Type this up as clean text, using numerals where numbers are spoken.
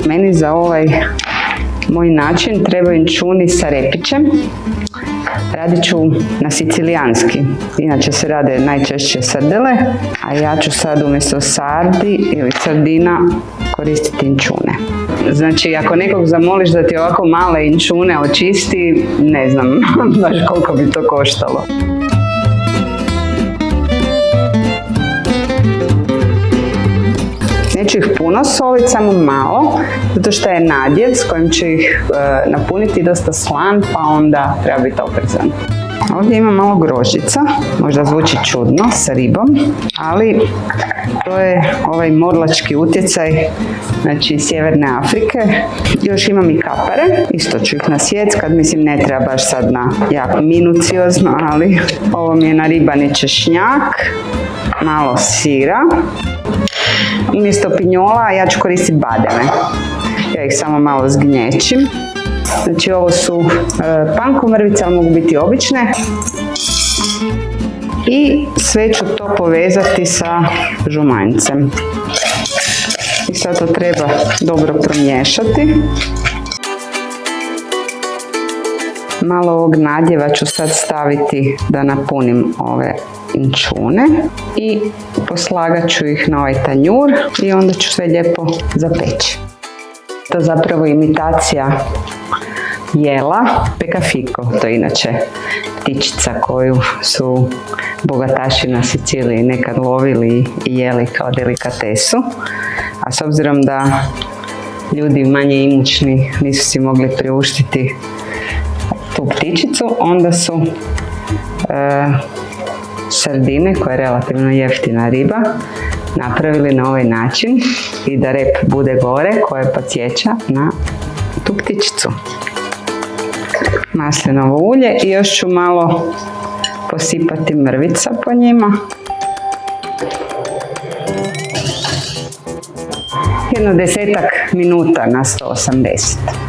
meni za ovaj moj način trebaju inčuni sa repićem. Radit ću na sicilijanski, inače se rade najčešće srdele, a ja ću sad umjesto sardi ili sardina koristiti inčune. Znači, ako nekog zamoliš da ti ovako male inčune očisti, ne znam baš koliko bi to koštalo. Neću ih puno soliti, samo malo, zato što je nadjev s kojim ću ih napuniti dosta slan, pa onda treba biti oprezan. Ovdje ima malo grožđica, možda zvuči čudno sa ribom, ali to je ovaj morlački utjecaj, znači Sjeverne Afrike. Još imam i kapare, isto ću ih nasjeckat, mislim ne treba baš sad na jako minuciozno, ali ovo mi je na ribani češnjak, malo sira. Umjesto pinjola ja ću koristiti bademe. Ja ih samo malo zgnječim. Znači ovo su panko mrvice, ali mogu biti obične. I sve ću to povezati sa žumanjcem. I sad to treba dobro promiješati. Malo ovog nadjeva ću sad staviti da napunim ove inčune i poslagat ću ih na ovaj tanjur i onda ću sve lijepo zapeći. To je zapravo imitacija jela pekafico, to je inače ptičica koju su bogataši na Siciliji nekad lovili i jeli kao delikatesu, a s obzirom da ljudi manje imućni nisu si mogli priuštiti tu ptičicu, onda su sardine, koja je relativno jeftina riba, napravili na ovaj način i da rep bude gore, koje podsjeća na tu ptičicu. Maslinovo ulje i još ću malo posipati mrvica po njima. Jedno 10-ak minuta na 180.